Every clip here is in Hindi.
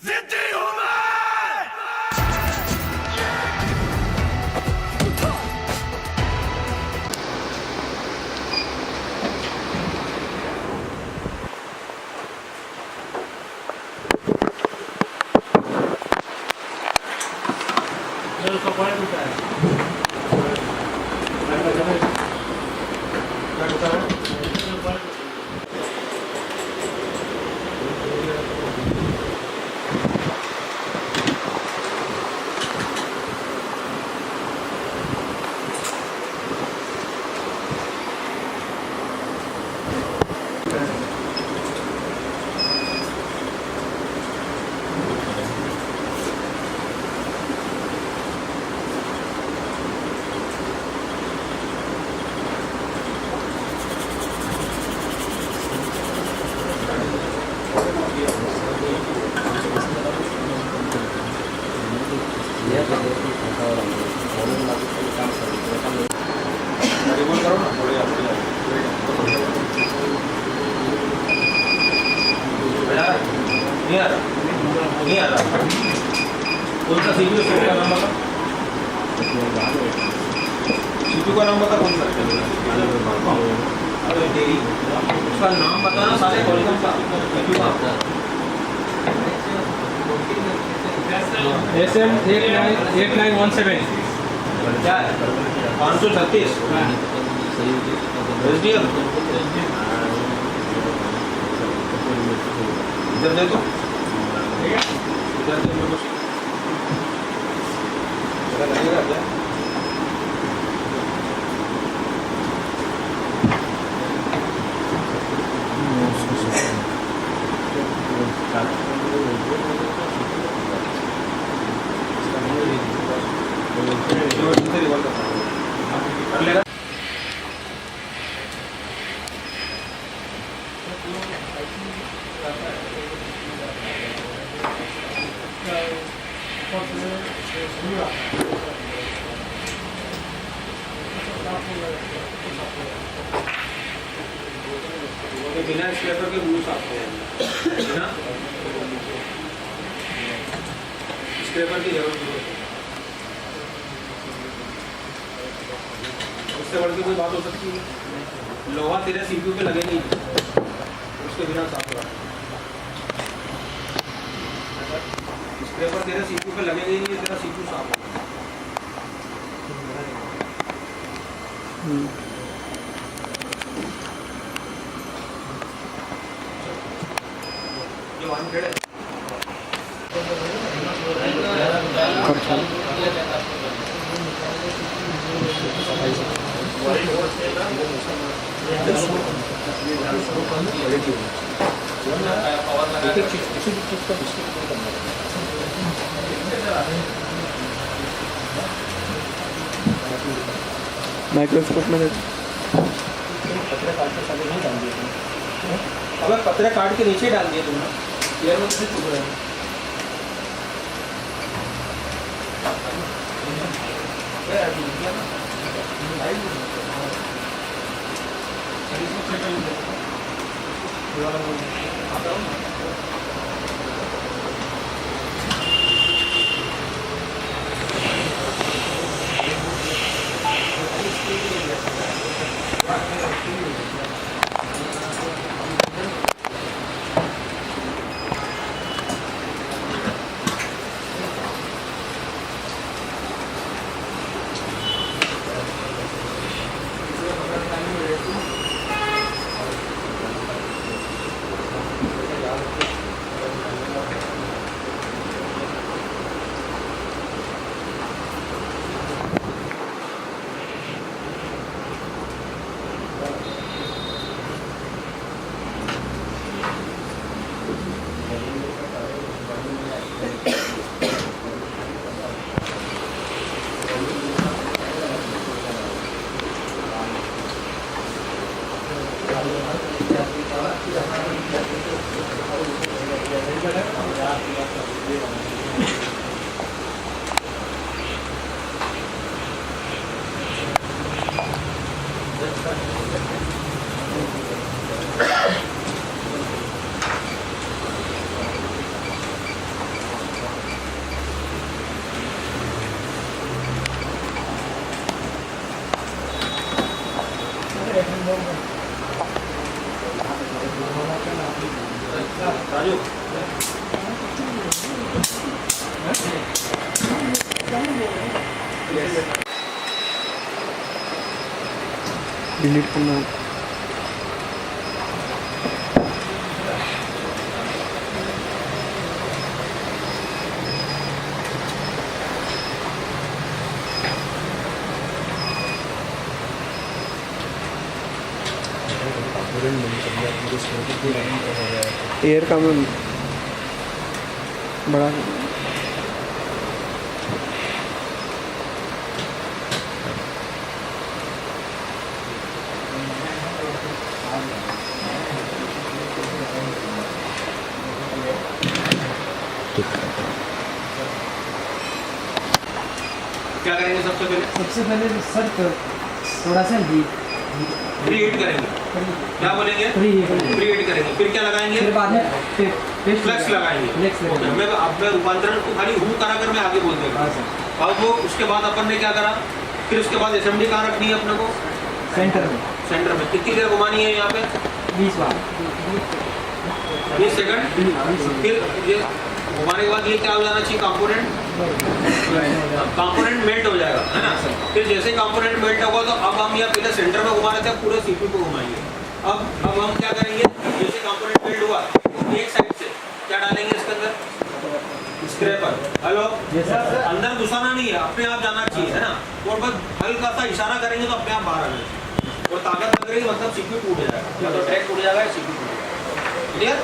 जिद्दी हूं मैं। नहीं आ रहा कौन सा सीपीयू का नाम बता सीपीयू का नाम बता कौन सा अरे तेरी उसका नाम बताना सारे कॉलम का सीपीयू का SM8917 क्या है 536 SDL इधर देखो इधर देखो लगेगा क्या कर लेगा बिना स्क्रैपर के रूल्स आते हैं बिना स्क्रैपर की जरूरत नहीं है उससे बढ़ के कोई बात हो सकती है लोहा तेरे सीपीयू पे लगे नहीं उसके बिना साफ हो रहा स्क्रैपर तेरे सीपीयू पे लगेगा ही नहीं तेरा सीपीयू साफ होगा जो 100 है माइक्रोस्कोप में अगर पत्थर काट के नीचे डाल दिए तुमने एयर में से चुभ रहे हैं डिलीट करना एयर का मैं बड़ा क्या करेंगे सबसे पहले सर थोड़ा सा प्री हीट करेंगे। क्या बोलेंगे? प्री हीट करेंगे। फिर क्या लगाएंगे? फिर बाद में फ्लेक्स लगाएंगे। ओके, मैं अब मैं रूपांतरण को खाली हूँ करा कर मैं आगे बोल देगा। अब वो उसके बाद अपन ने क्या करा, फिर उसके बाद असेंबली कहाँ रखनी है अपने को? सेंटर में कितनी देर घुमानी है यहाँ पे? 20 बार 20 सेकंड। फिर ये घुमाने के बाद ये क्या हो जाना चाहिए? कंपोनेंट मेल्ट हो जाएगा, है ना? फिर जैसे कंपोनेंट मेल्ट होगा तो अब हम यहाँ पहले सेंटर में घुमा रहे थे, पूरे सीपीयू को घुमाएंगे। अब हम क्या करेंगे, जैसे कंपोनेंट मेल्ट हुआ एक साइड से क्या डालेंगे इसके अंदर? स्क्रैपर। हेलो, अंदर घुसाना नहीं है, अपने आप जाना चाहिए, है ना? और बस हल्का सा इशारा करेंगे तो अपने आप बाहर आ जाएगा। और ताकत लग रही है मतलब सीपीयू टूट जाएगा, या तो ट्रैक टूट जाएगा या सीपीयू टूट जाएगा। क्लियर?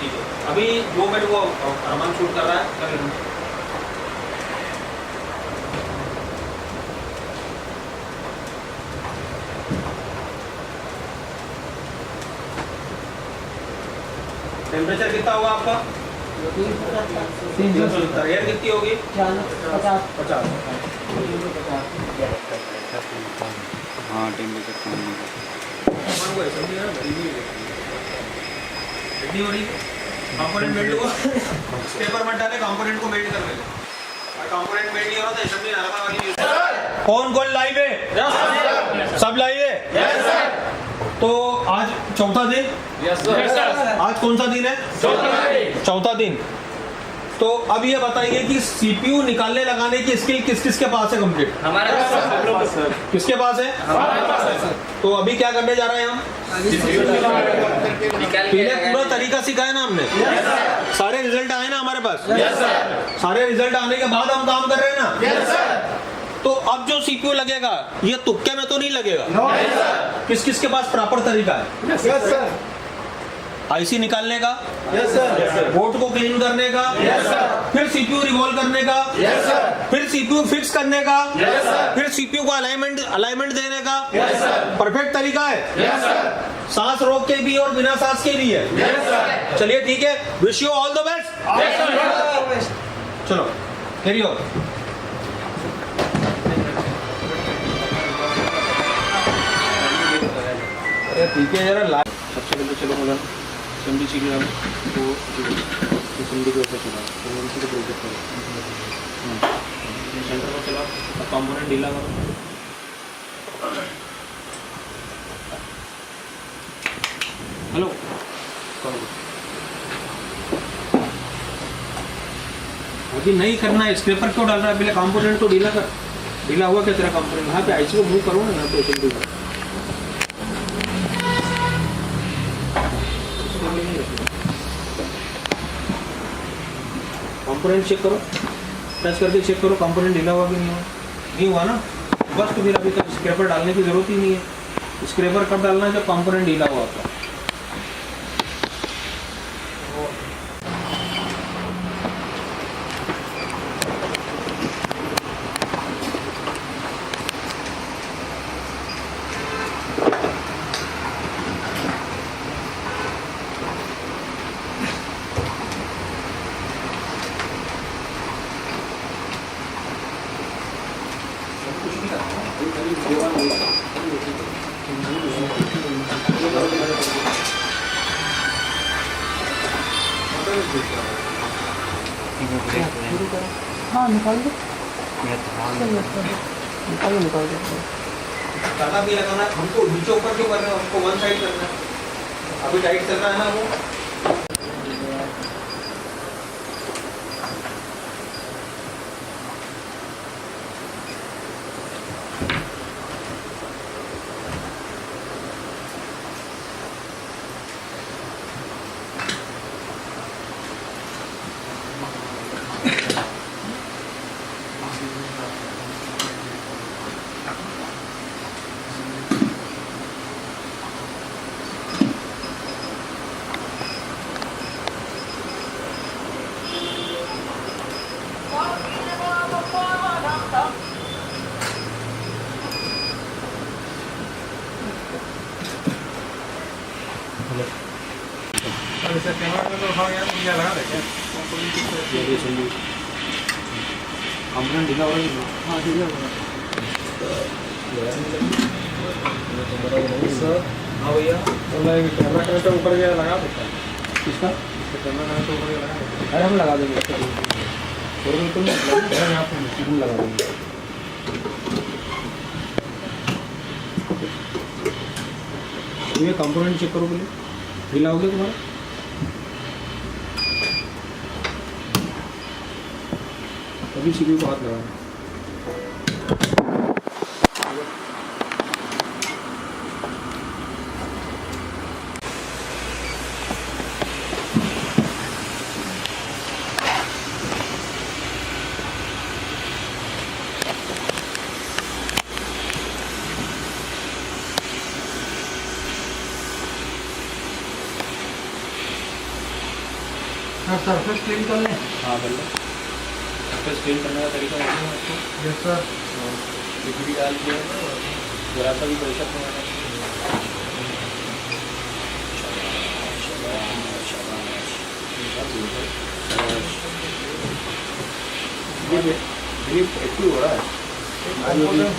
ठीक है। अभी 2 मिनट वो अरमान शूट कर रहा है, कर लेना। टेम्परेचर कितना होगा आपका? 370। एयर कितनी होगी? 50। हाँ टेम्परेचर कम नहीं हो रही। कंपोनेंट मेल्ट हुआ, पेपर मत डाले, कंपोनेंट को मेल्ट कर ले। और कंपोनेंट मेल्ट नहीं हो रहा तो असेंबली नॉर्मल वाली यूज कर। कौन लाइव है? सब लाइव है? Yes sir. तो आज चौथा दिन? Yes sir. आज कौन सा दिन है? चौथा दिन। तो अब ये बताइए कि सीपीयू निकालने लगाने की स्किल किस किस के पास है कंप्लीट? हमारे पास सर। किसके पास है? हमारे पास है सर। तो अभी क्या करने जा रहे हैं हम? पहले पूरा तरीका सिखाया ना हमने। सारे रिजल्ट आए ना हमारे पास? सारे रिजल्ट आने के बाद हम काम कर रहे हैं ना? तो अब जो सीपीयू लगेगा ये तुक्के में तो नहीं लगेगा। किस किस के पास प्रॉपर तरीका है? आईसी निकालने का, बोर्ड को क्लीन करने का, फिर सीपीयू रिवॉल्व करने का, फिर सीपीयू फिक्स करने का, फिर सीपीयू को अलाइनमेंट देने का। परफेक्ट तरीका है। सांस रोक के भी और बिना सांस के भी है। चलिए ठीक है, wish you all the best. चलो कैरी ऑन। ठीक है जरा लाइव सबसे पहले चलो बोला असेंबली सीखी हम तो असेंबली को ऐसा चला तो उनकी तो प्रोजेक्ट करो सेंटर में चला अब कंपोनेंट ढीला करो। हेलो अभी नहीं करना है, स्क्रैपर क्यों डाल रहा है? पहले कंपोनेंट तो ढीला कर। ढीला हुआ क्या तेरा कंपोनेंट? यहाँ पे आईसी को मूव करो ना, यहाँ पे असेंबली करो। कंपोनेंट चेक करो, टच करके चेक करो कंपोनेंट ढीला हुआ कि नहीं हुआ ना? बस तो फिर अभी तक स्क्रैपर डालने की जरूरत ही नहीं है। स्क्रैपर कब डालना है? जब कंपोनेंट ढीला हुआ होता है। हाँ निकाल दो। निकाल दो। ताला भी लगाना है हमको, नीचे ऊपर क्यों कर रहे हो? हमको वन साइड करना है। अभी टाइट चल रहा है ना वो। कंप्लेंट दिखा हुआ है। हाँ ठीक है सर हाँ भैया कैमरा कनेक्टर ऊपर गया लगा देता है। किसका कैमरा कनेक्टर ऊपर गया लगा। अरे हम लगा देंगे और बिल्कुल यहाँ पे लगा देंगे। ये कंपोनेंट चेक करो पहले बिल आओगे तुम्हारा। अभी सीपीयू को हाथ लगाना। हाँ सरफेस क्लीन कर लें। हाँ कर लो। सरफेस क्लीन करने का तरीका मालूम है आपको? Yes sir. लिक्विड डाल के जरा सा भी प्रेशर बनाना। ग्रिप एक्टिव हो रहा है।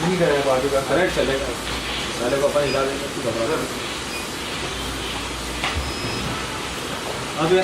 ठीक है बाजू का करेक्ट चलेगा। पहले को अपन हिला देंगे तो घबरा रहा है। अब ये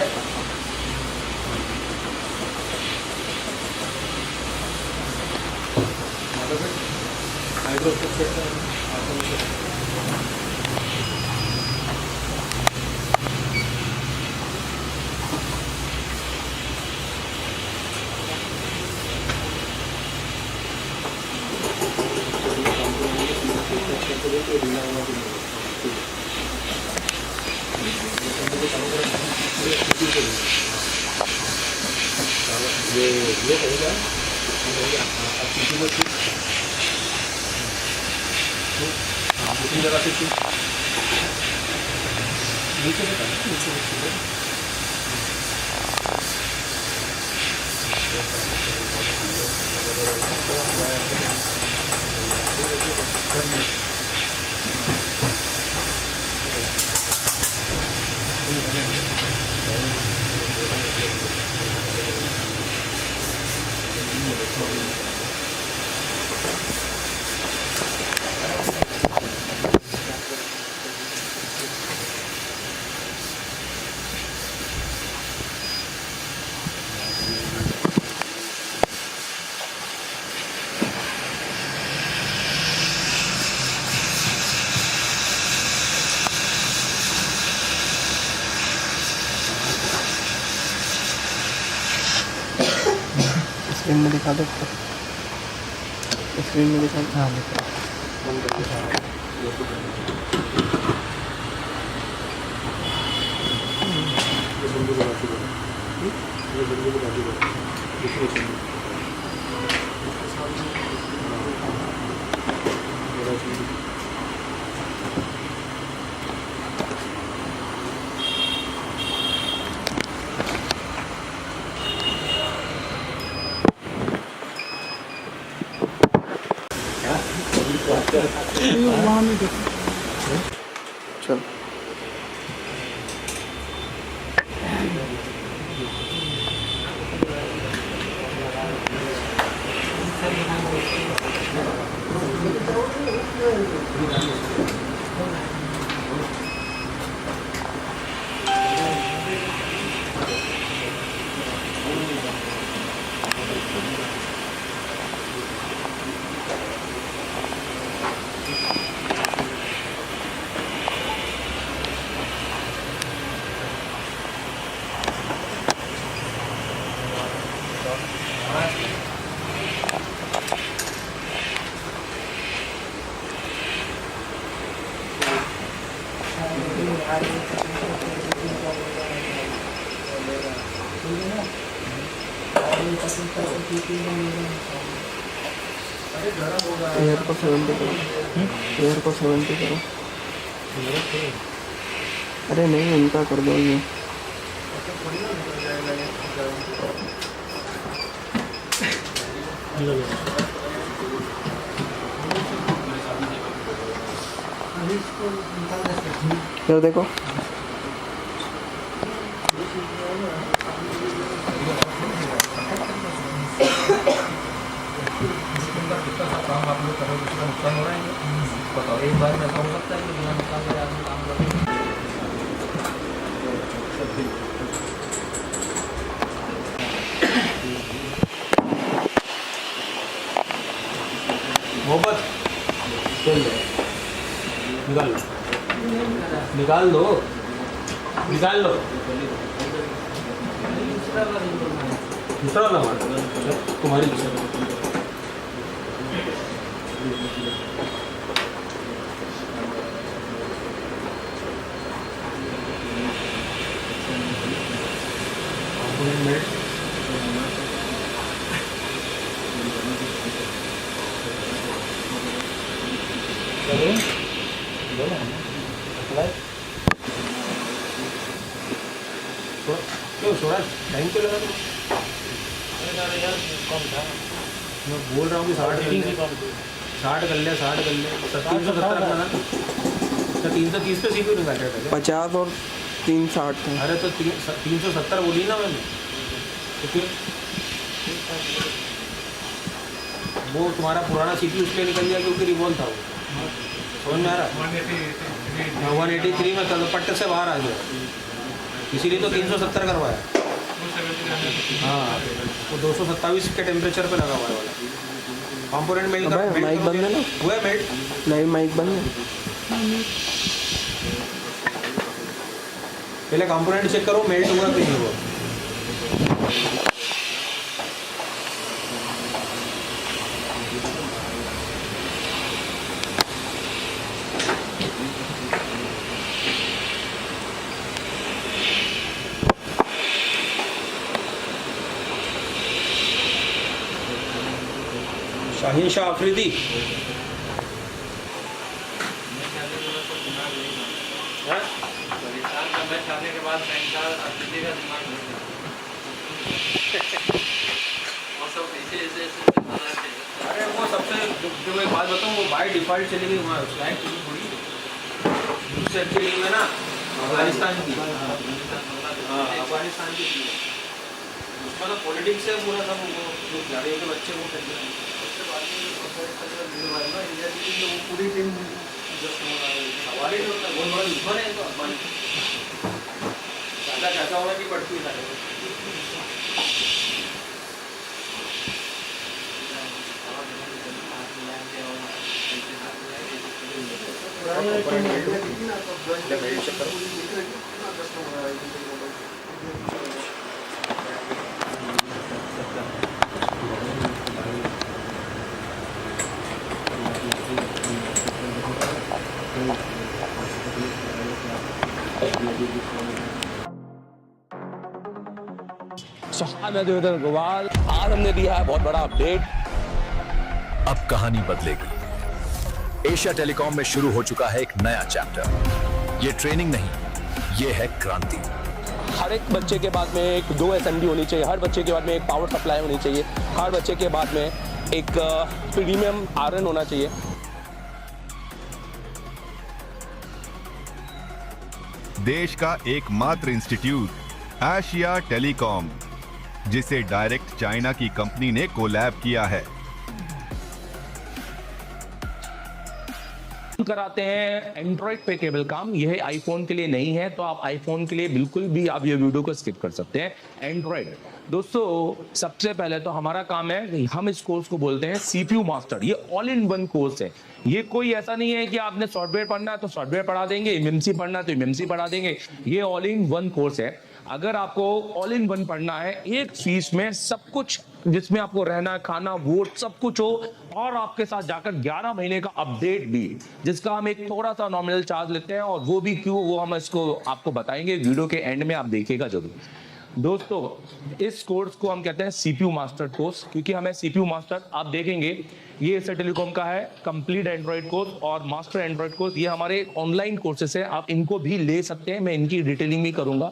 कहेगा दूसरी जगह से नीचे स्क्रीन में दिखा दो। स्क्रीन में दिखा दो। हाँ वहाँ में देखो। चल एयर को 70 करो। एयर को 70 करो। अरे नहीं उनका कर दो ये। इधर देखो। दूसरा नुकसान हो रहा है। बताओ एक बार में ऐसा हो सकता है कि बिना नुकसान के आदमी काम करे। मोहब्बत निकाल लो, निकाल लो, निकाल लो। दूसरा वाला हमारा तुम्हारी क्यों छोड़ा टाइम क्यों लगा? मैं बोल रहा हूँ कि 60 कर ले, 60 कर ले, 60 कर ले, 370 रखना था। तो 330 पे सीपीयू निकाल रहा था। 50 और 360 था। अरे तो 370 बोली ना मैंने, तो फिर वो तुम्हारा पुराना सीपीयू इसलिए निकल गया क्योंकि रिवॉल्व था वो, समझ में आ रहा? 183 में चलो पट्टे से बाहर आ गया, इसीलिए तो 370 करवाया। हाँ, वो 227 के टेम्परेचर पे लगा हुआ है वाला कंपोनेंट मेल्ट का। माइक बंद है ना? हुआ है मेल्ट? नहीं, माइक बंद है। पहले कंपोनेंट चेक करो मेल्ट हुआ कि नहीं हुआ। शाहीन शाह अफरीदी अरे वो सबसे जो मैं बात बताऊँ वो बाय डिफॉल्ट चली गई वहाँ फ्लाइट थोड़ी दूसरी अच्छी टीम है ना अफगानिस्तान की। हाँ अफगानिस्तान की टीम उसका तो पॉलिटिक्स है पूरा सब जो खिलाड़ियों के बच्चे वो खेल रहे हैं। उसके बाद में इंडिया की टीम वो पूरी टीम हमारी बहुत बड़ा दुश्मन है तो अफगानिस्तान ज़्यादा कैसा होगा कि पड़ती है मैं देवेंद्र गोवाल। आज हमने दिया है बहुत बड़ा अपडेट। अब कहानी बदलेगी। एशिया टेलीकॉम में शुरू हो चुका है एक नया चैप्टर। ये ट्रेनिंग नहीं, ये है क्रांति। हर एक बच्चे के बाद में एक 2 SMD होनी चाहिए, हर बच्चे के बाद में एक पावर सप्लाई होनी चाहिए, हर बच्चे के बाद में एक प्रीमियम आयरन होना चाहिए। देश का एकमात्र इंस्टीट्यूट एशिया टेलीकॉम, जिसे डायरेक्ट चाइना की कंपनी ने कोलैब किया है। कराते हैं एंड्रॉइड पे केबल काम। यह आईफोन के लिए नहीं है, तो आप आईफोन के लिए बिल्कुल भी आप ये वीडियो को स्किप कर सकते हैं। एंड्रॉइड दोस्तों, सबसे पहले तो हमारा काम है, हम इस कोर्स को बोलते हैं सीपीयू मास्टर। ये ऑल इन वन कोर्स है। ये कोई ऐसा नहीं है कि आपने सॉफ्टवेयर पढ़ना है तो सॉफ्टवेयर पढ़ा देंगे, एमएमसी पढ़ना है तो एमएमसी पढ़ा देंगे। ये ऑल इन वन कोर्स है। अगर आपको ऑल इन वन पढ़ना है, एक फीस में सब कुछ, जिसमें आपको रहना, खाना, वोट सब कुछ हो, और आपके साथ जाकर 11 महीने का अपडेट भी, जिसका हम एक थोड़ा सा नॉमिनल चार्ज लेते हैं, और वो भी क्यों, वो हम इसको आपको बताएंगे वीडियो के एंड में, आप देखिएगा जरूर। दोस्तों, इस कोर्स को हम कहते हैं सीपीयू मास्टर कोर्स, क्योंकि हमें सीपीयू मास्टर, आप देखेंगे ये एशिया टेलीकॉम का है कंप्लीट एंड्रॉइड कोर्स और मास्टर एंड्रॉइड कोर्स। ये हमारे ऑनलाइन कोर्सेस है, आप इनको भी ले सकते हैं, मैं इनकी डिटेलिंग भी करूंगा।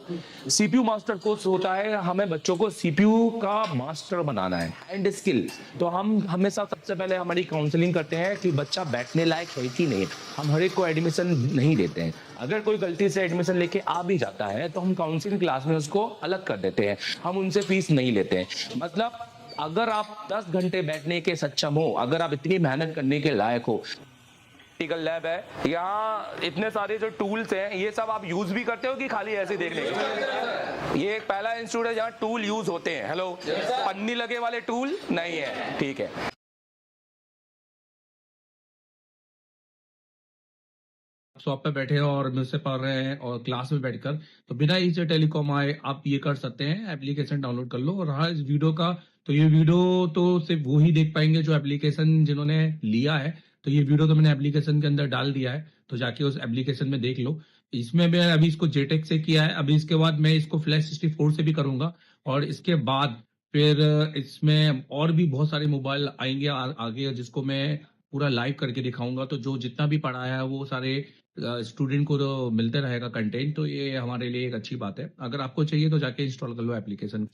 सीपीयू मास्टर कोर्स होता है, हमें बच्चों को सीपीयू का मास्टर बनाना है, हैंड स्किल। तो हम हमेशा सबसे पहले हमारी काउंसलिंग करते हैं कि बच्चा बैठने लायक है कि नहीं। हम हर एक को एडमिशन नहीं देते हैं। अगर कोई गलती से एडमिशन लेके आ भी जाता है तो हम काउंसलिंग क्लास में उसको अलग कर देते हैं, हम उनसे फीस नहीं लेते हैं। मतलब अगर आप 10 घंटे बैठने के सक्षम हो, अगर आप इतनी मेहनत करने के लायक हो, प्रैक्टिकल लैब है, यहाँ इतने सारे जो टूल्स हैं ये सब आप यूज भी करते हो कि खाली ऐसे देखने के? ये एक पहला इंस्टीट्यूट है जहाँ टूल यूज होते हैं। हेलो, पन्नी लगे वाले टूल नहीं है, ठीक है। शॉप पे बैठे हैं और मुझसे पढ़ रहे हैं और क्लास में बैठकर, तो बिना एशिया टेलीकॉम आए आप ये कर सकते हैं, एप्लीकेशन डाउनलोड कर लो। और रहा इस वीडियो का, तो ये वीडियो तो सिर्फ वो ही देख पाएंगे जो एप्लीकेशन जिन्होंने लिया है। तो ये वीडियो तो मैंने एप्लीकेशन के अंदर डाल दिया है, तो जाके उस एप्लीकेशन में देख लो। इसमें मैं अभी इसको जेटेक से किया है, अभी इसके बाद मैं इसको फ्लैश 64 से भी करूंगा, और इसके बाद फिर इसमें और भी बहुत सारे मोबाइल आएंगे आगे, जिसको मैं पूरा लाइव करके दिखाऊंगा। तो जो जितना भी पढ़ाया है वो सारे स्टूडेंट को तो मिलते रहेगा कंटेंट, तो ये हमारे लिए एक अच्छी बात है। अगर आपको चाहिए तो जाके इंस्टॉल कर लो एप्लीकेशन।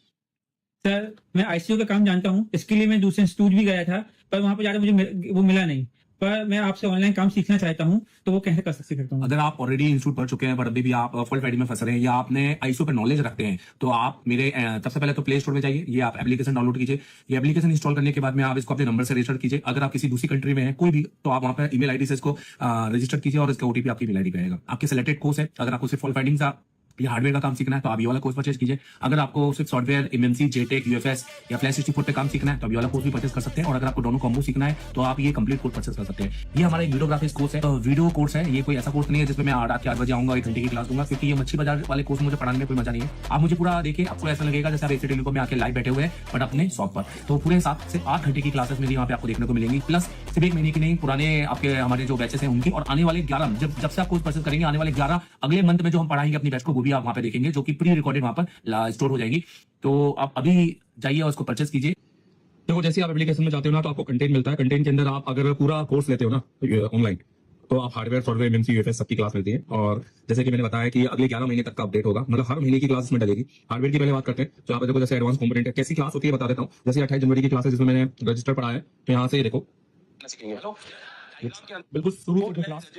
सर, मैं आईसीयू का काम जानता हूँ, इसके लिए मैं दूसरे इंस्टीट्यूट भी गया था, पर वहां पर जाकर मुझे वो मिला नहीं। पर मैं आपसे ऑनलाइन काम सीखना चाहता हूँ, तो वो कैसे कर सकता हूँ? अगर आप ऑलरेडी इंस्टीट्यूट पढ़ चुके हैं पर अभी भी आप फॉल्ट फाइंडिंग में फंस रहे हैं, या आपने आईसीयू पे नॉलेज रखते हैं, तो आप मेरे सबसे पहले तो प्ले स्टोर में जाइए, ये आप एप्लीकेशन डाउनलोड कीजिए। ये एप्लीकेशन इंस्टॉल करने के बाद में आप इसको अपने नंबर से रजिस्टर कीजिए। अगर आप किसी दूसरी कंट्री में हैं कोई भी, तो आप वहाँ पे ईमेल आईडी से इसको रजिस्टर कीजिए और इसका ओटीपी आपकी ईमेल आईडी पे आएगा। आपके सिलेक्टेड कोर्स है, अगर आपको सिर्फ फॉल्ट फाइंडिंग का या हार्डवेयर का काम सीखना है तो आप ये वाला कोर्स परचेज कीजिए। अगर आपको सिर्फ सॉफ्टवेयर, एमएमसी, जेटेक, यूएफएस या फ्लैश 64 पे काम सीखना है तो आप ये वाला कोर्स भी परचेज कर सकते हैं। और अगर आपको दोनों कॉम्बो सीखना है तो आप ये कंप्लीट कोर्स परचेज कर सकते हैं। ये हमारा एक वीडियोग्राफिक्स कोर्स है, वीडियो कोर्स है। ये कोई ऐसा कोर्स नहीं है जिसमें मैं रात के 8 बजे आऊंगा 1 घंटे की क्लास दूंगा, क्योंकि ये मच्छी बाजार वाले कोर्स मुझे पढ़ाने में कोई मजा नहीं है। आप मुझे पूरा देखिए, आपको ऐसा लगेगा जैसे आप एशिया टेलीकॉम में आके लाइव बैठे हुए हैं, बट अपने शॉप पर। तो पूरे 7 से 8 घंटे की क्लासेस मेरी यहाँ पे आपको देखने को मिलेंगी, प्लस सिर्फ 1 महीने की नहीं, पुराने आपके हमारे जो बैचेस हैं उनकी, और आने वाले 11 जब से आप कोर्स परचेज करेंगे, आने वाले 11 अगले मंथ में जो हम पढ़ाएंगे अपनी बैच को, वो भी आप वहाँ पे देखेंगे, जो कि प्री रिकॉर्डेड वहाँ पर स्टोर हो जाएगी। तो आप अभी जाइए और उसको परचेज कीजिए। देखो, जैसे आप एप्लीकेशन में जाते हो ना, तो आपको कंटेंट मिलता है। कंटेंट के अंदर आप अगर पूरा कोर्स लेते हो ना ऑनलाइन, तो आप हार्डवेयर, सॉफ्टवेयर, एमएमसी, यूएफएस सबकी क्लास मिलती है। और जैसे कि मैंने बताया कि अगले 11 महीने तक का अपडेट होगा, मतलब हर महीने की क्लास में डलेगी। हार्डवेयर की पहले बात करते हैं, तो आप देखो जैसे एडवांस कंपोनेंट है, कैसी क्लास होती है बता देता हूँ। जैसे 28 जनवरी की क्लास है जिसमें मैंने रजिस्टर पढ़ा है, तो यहाँ से देखो बिल्कुल शुरू की क्लास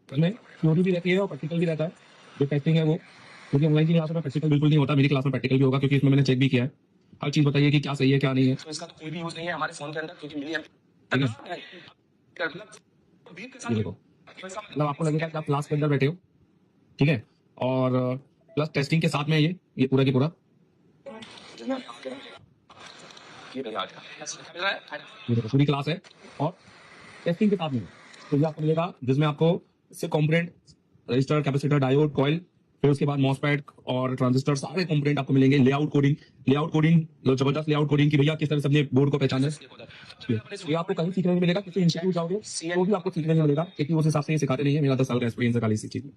में थ्योरी भी रहती है और प्रैक्टिकल भी रहता है। जो टेस्टिंग है वो, क्योंकि ऑनलाइन की क्लास में प्रैक्टिकल बिल्कुल नहीं होता, मेरी क्लास में प्रैक्टिकल भी होगा, क्योंकि इसमें मैंने चेक भी किया है। हर चीज बताइए कि क्या सही है क्या नहीं है। तो इसका तो कोई भी यूज नहीं है हमारे फोन के अंदर, क्योंकि ये देखो, मतलब आपको लगेगा कि आप क्लास के अंदर बैठे हो, ठीक है। और प्लस टेस्टिंग के साथ में ये पूरा की पूरा ये देखो पूरी क्लास है और टेस्टिंग के साथ में। तो ये आपको मिलेगा जिसमें आपको सिर्फ component, register, capacitor, diode, coil, फिर उसके बाद मॉसफेट और ट्रांजिस्टर, सारे कंपोनेंट आपको मिलेंगे। लेआउट कोडिंग जबरदस्त लेआउट कोडिंग की भैया किस तरह से अपने बोर्ड को पहचाने, ये आपको कहीं सीखने नहीं मिलेगा। किसी इंस्टीट्यूट जाओगे वो भी आपको सीखने नहीं मिलेगा, क्योंकि उस हिसाब से ये सिखाते नहीं है। मेरा 10 साल का एक्सपीरियंस है खाली इसी चीज में।